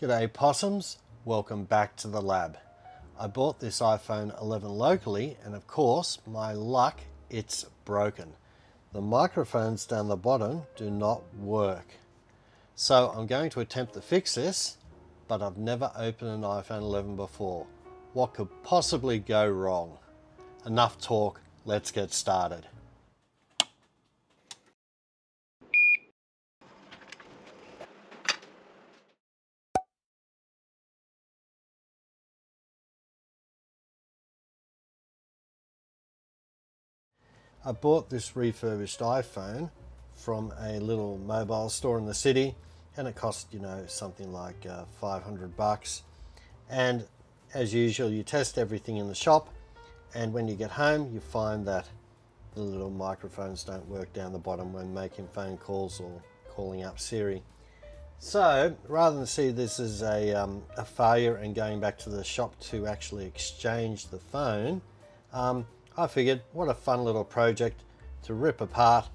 G'day possums, welcome back to the lab. I bought this iPhone 11 locally and of course, my luck, it's broken. The microphones down the bottom do not work. So I'm going to attempt to fix this, but I've never opened an iPhone 11 before. What could possibly go wrong? Enough talk, let's get started. I bought this refurbished iPhone from a little mobile store in the city and it cost, something like 500 bucks. And as usual, you test everything in the shop and when you get home, you find that the little microphones don't work down the bottom when making phone calls or calling up Siri. So rather than see this as a failure and going back to the shop to actually exchange the phone, I figured what a fun little project to rip apart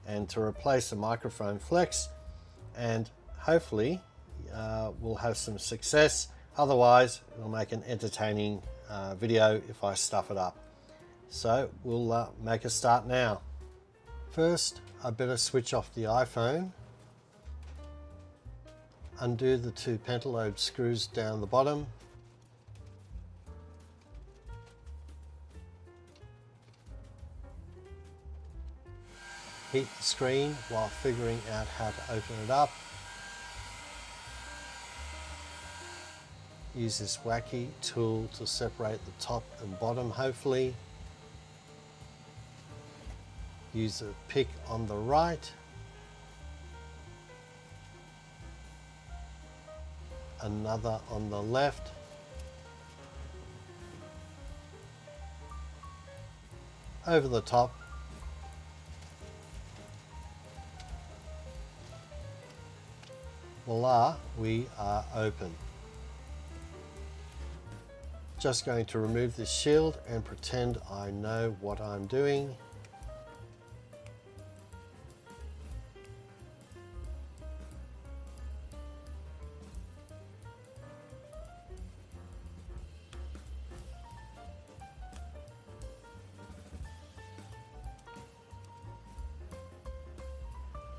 and to replace the microphone flex, and hopefully we'll have some success. Otherwise we'll make an entertaining video if I stuff it up. So we'll make a start now. First I better switch off the iPhone, undo the two pentalobe screws down the bottom, heat the screen while figuring out how to open it up. Use this wacky tool to separate the top and bottom hopefully. Use the pick on the right. Another on the left. Over the top. Voila, we are open. Just going to remove this shield and pretend I know what I'm doing.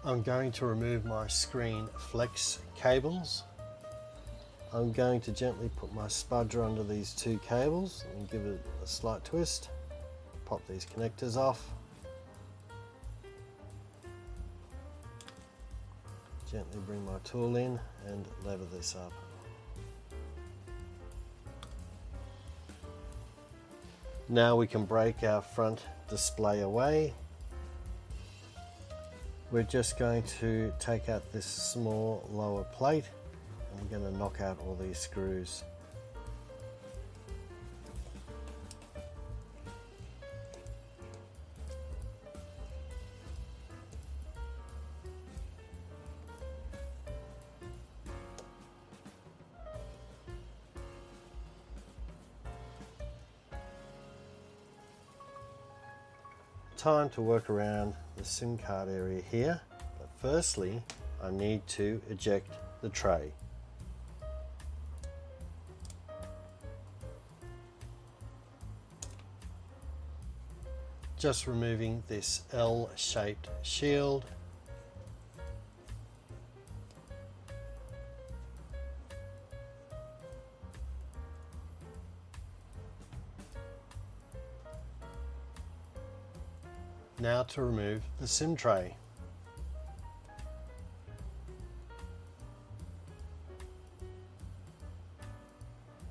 I'm going to remove my screen flex cables. I'm going to gently put my spudger under these two cables and give it a slight twist. Pop these connectors off. Gently bring my tool in and lever this up. Now we can break our front display away. We're just going to take out this small lower plate and we're going to knock out all these screws. Time to work around the SIM card area here, but firstly I need to eject the tray. Just removing this L-shaped shield. Now to remove the SIM tray.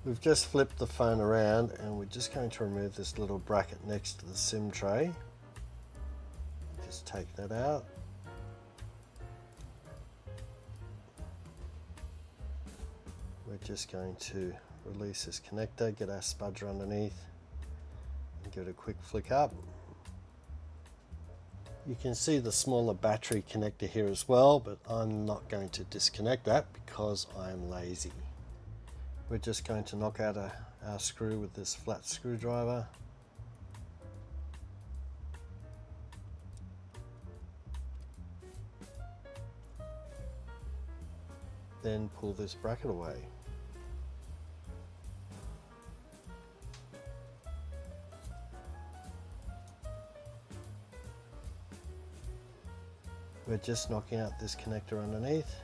We've just flipped the phone around and we're just going to remove this little bracket next to the SIM tray. Just take that out. We're just going to release this connector, get our spudger underneath and give it a quick flick up. You can see the smaller battery connector here as well, but I'm not going to disconnect that because I'm lazy. We're just going to knock out our screw with this flat screwdriver. then pull this bracket away. We're just knocking out this connector underneath.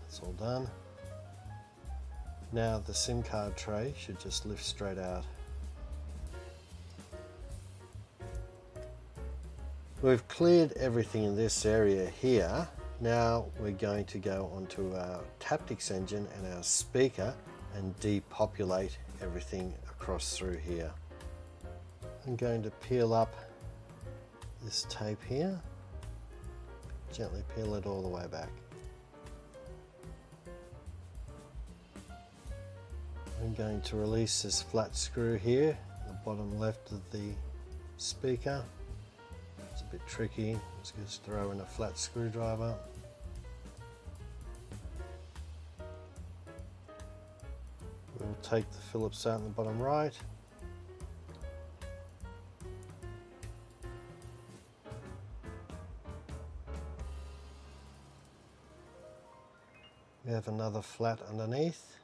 That's all done. Now the SIM card tray should just lift straight out. We've cleared everything in this area here. Now we're going to go onto our taptics engine and our speaker and depopulate everything across through here. I'm going to peel up this tape here, gently peel it all the way back. I'm going to release this flat screw here, the bottom left of the speaker. It's a bit tricky, just throw in a flat screwdriver. We'll take the Phillips out in the bottom right. We have another flat underneath.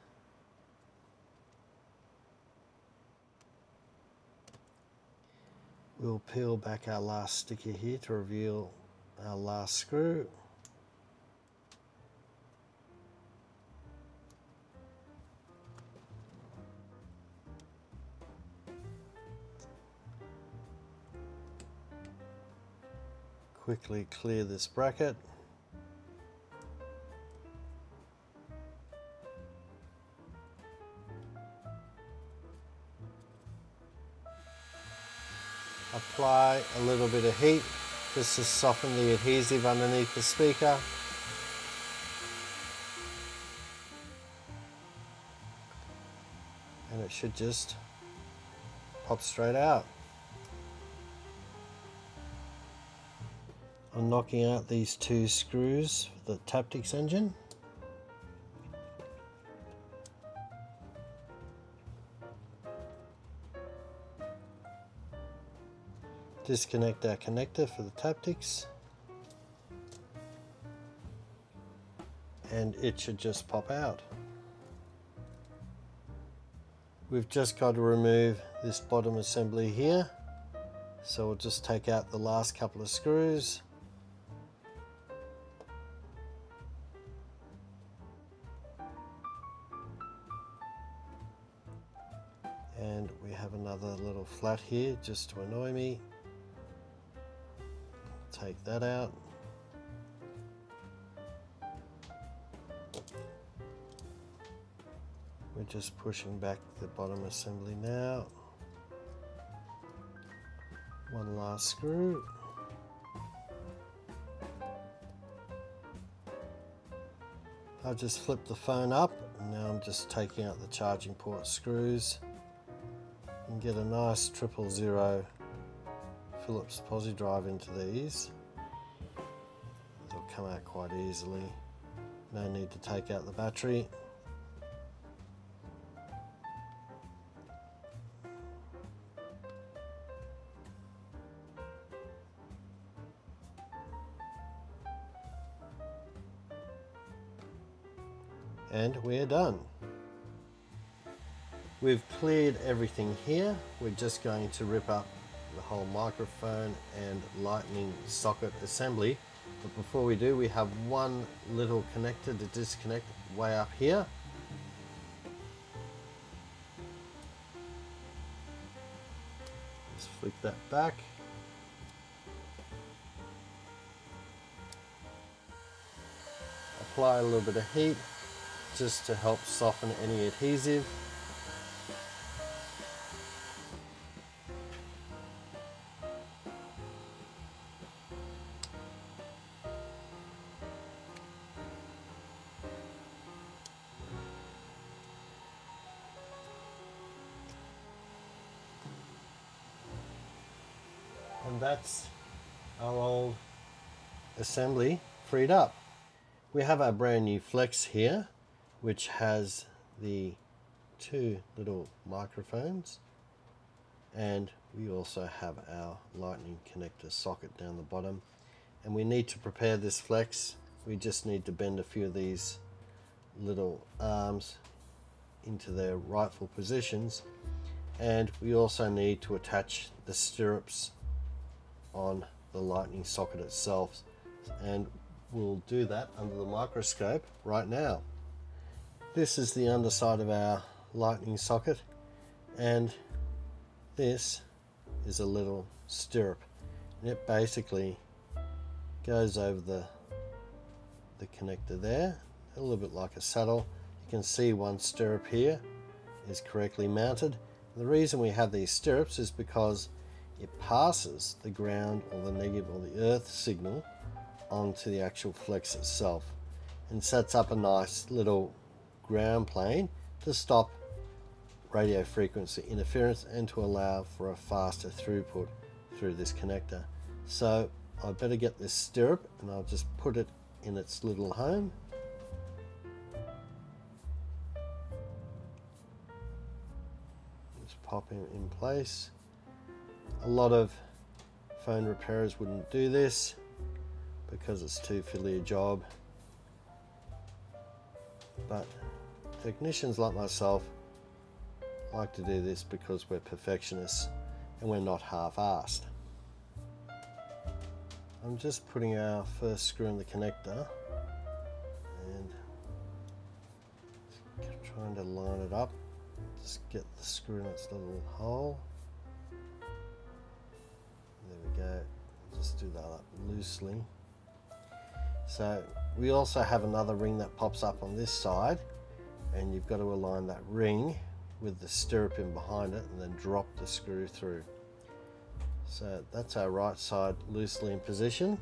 We'll peel back our last sticker here to reveal our last screw. Quickly clear this bracket. Apply a little bit of heat just to soften the adhesive underneath the speaker. And it should just pop straight out. I'm knocking out these two screws for the taptics engine. Disconnect our connector for the taptics, and it should just pop out. We've just got to remove this bottom assembly here, so we'll just take out the last couple of screws. And we have another little flat here just to annoy me. Take that out. We're just pushing back the bottom assembly now. One last screw. I'll just flip the phone up, and now I'm just taking out the charging port screws and get a nice 000 Phillips posi drive into these. They'll come out quite easily. No need to take out the battery. And we're done. We've cleared everything here. We're just going to rip up the whole microphone and lightning socket assembly, but before we do, we have one little connector to disconnect way up here. Just flick that back. Apply a little bit of heat just to help soften any adhesive. And that's our old assembly freed up. We have our brand new Flex here, which has the two little microphones, and we also have our lightning connector socket down the bottom. And we need to prepare this Flex we just need to bend a few of these little arms into their rightful positions, and we also need to attach the stirrups on the lightning socket itself, and we'll do that under the microscope right now. This is the underside of our lightning socket, and this is a little stirrup, and it basically goes over the connector there, a little bit like a saddle. You can see one stirrup here is correctly mounted. The reason we have these stirrups is because it passes the ground or the negative or the earth signal onto the actual flex itself, and sets up a nice little ground plane to stop radio frequency interference and to allow for a faster throughput through this connector. So I better get this stirrup, and I'll just put it in its little home. Just pop it in place. A lot of phone repairers wouldn't do this because it's too fiddly a job, but technicians like myself like to do this because we're perfectionists and we're not half-assed. I'm just putting our first screw in the connector and trying to line it up. Just get the screw in its little hole. There we go. Just do that up loosely. So we also have another ring that pops up on this side, and you've got to align that ring with the stirrup in behind it and then drop the screw through. So that's our right side loosely in position.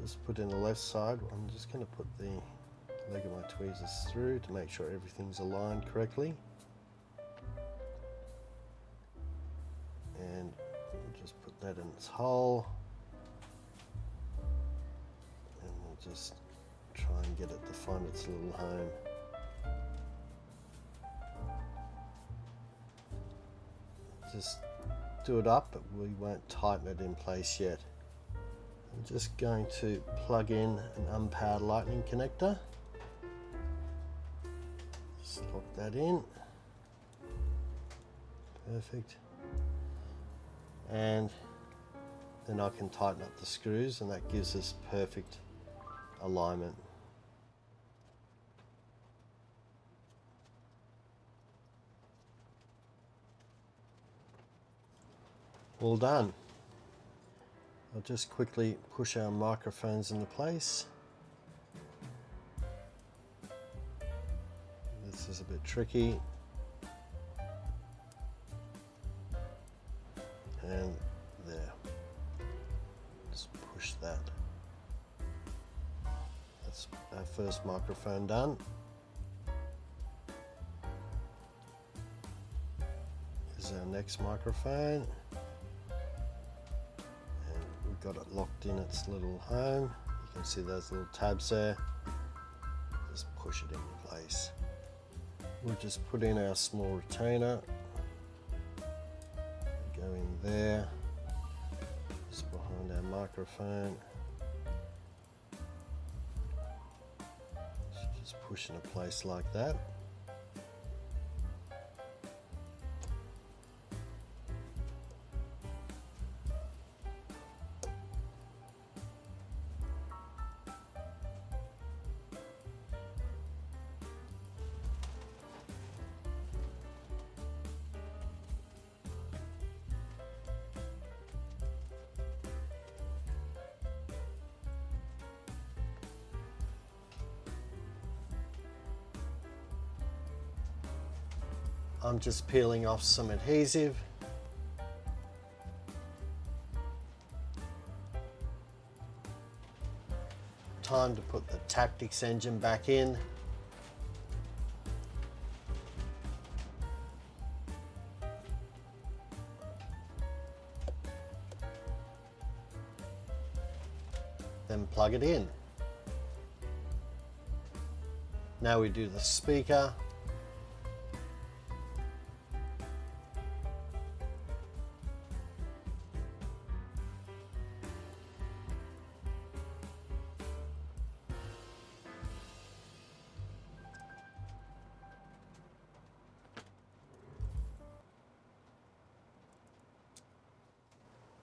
Just put in the left side. I'm just going to put the leg of my tweezers through to make sure everything's aligned correctly. And we'll just put that in its hole. And we'll just try and get it to find its little home. Just do it up, but we won't tighten it in place yet. I'm just going to plug in an unpowered lightning connector. Just lock that in. Perfect. And then I can tighten up the screws, and that gives us perfect alignment. All done. I'll just quickly push our microphones into place. This is a bit tricky. And there. Just push that. That's our first microphone done. Here's our next microphone. Got it locked in its little home. You can see those little tabs there. Just push it into place. We'll just put in our small retainer. Go in there, just behind our microphone. Just push into place like that. I'm just peeling off some adhesive. Time to put the Taptics engine back in. Then plug it in. Now we do the speaker.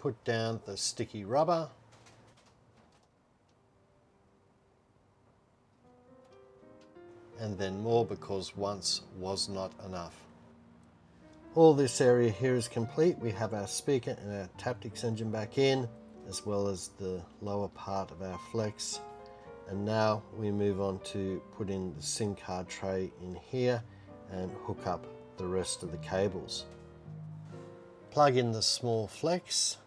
put down the sticky rubber. And then more, because once was not enough. All this area here is complete. We have our speaker and our taptics engine back in, as well as the lower part of our flex. And now we move on to put in the SIM card tray in here and hook up the rest of the cables. Plug in the small flex.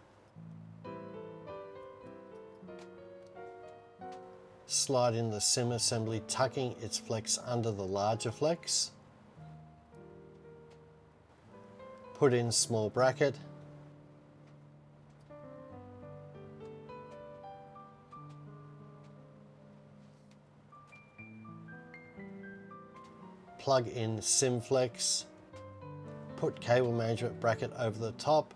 Slide in the SIM assembly, tucking its flex under the larger flex. Put in small bracket. Plug in SIM flex. Put cable management bracket over the top.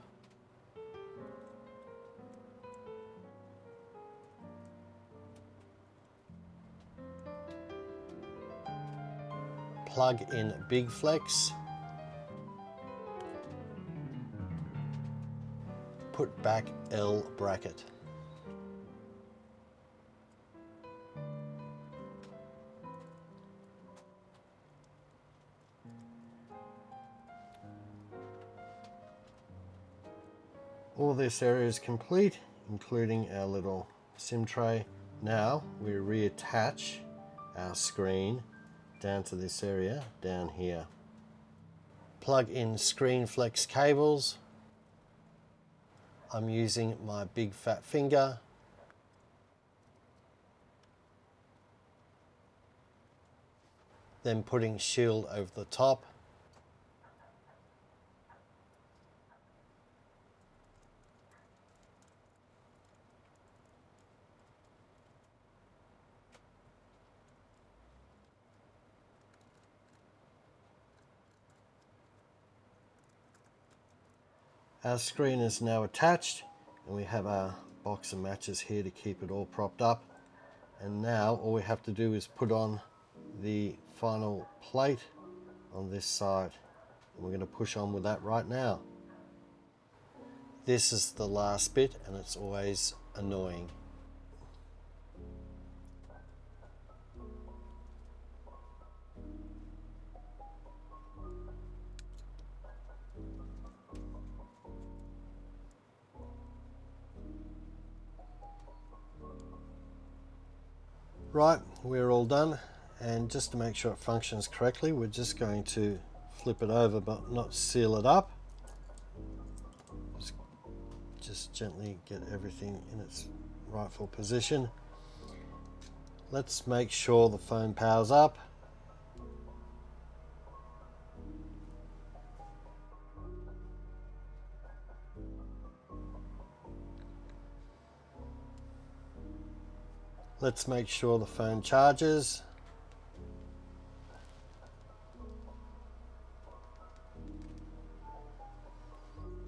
Plug in big flex. Put back L bracket. All this area is complete, including our little SIM tray. Now we reattach our screen down to this area down here. Plug in screen flex cables. I'm using my big fat finger. Then putting shield over the top. Our screen is now attached, and we have our box of matches here to keep it all propped up. And now all we have to do is put on the final plate on this side. And we're going to push on with that right now. This is the last bit, and it's always annoying. Right, we're all done, and just to make sure it functions correctly, we're just going to flip it over but not seal it up. Just gently get everything in its rightful position. Let's make sure the phone powers up. Let's make sure the phone charges.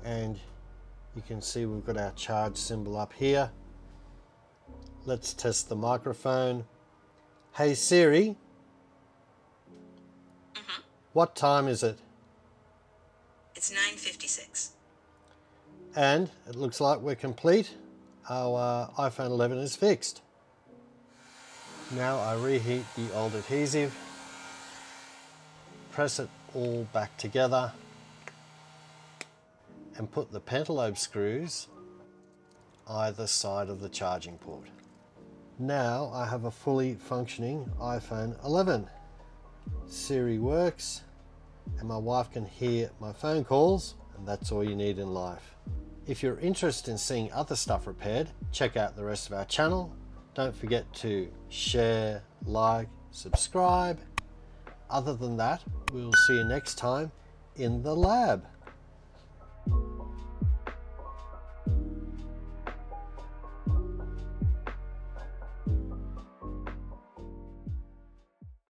And you can see we've got our charge symbol up here. Let's test the microphone. Hey Siri, what time is it? It's 9:56. And it looks like we're complete. Our iPhone 11 is fixed. Now I reheat the old adhesive, press it all back together, and put the pentalobe screws either side of the charging port. Now I have a fully functioning iPhone 11. Siri works, and my wife can hear my phone calls, and that's all you need in life. If you're interested in seeing other stuff repaired, check out the rest of our channel. Don't forget to share, like, subscribe. Other than that, we'll see you next time in the lab.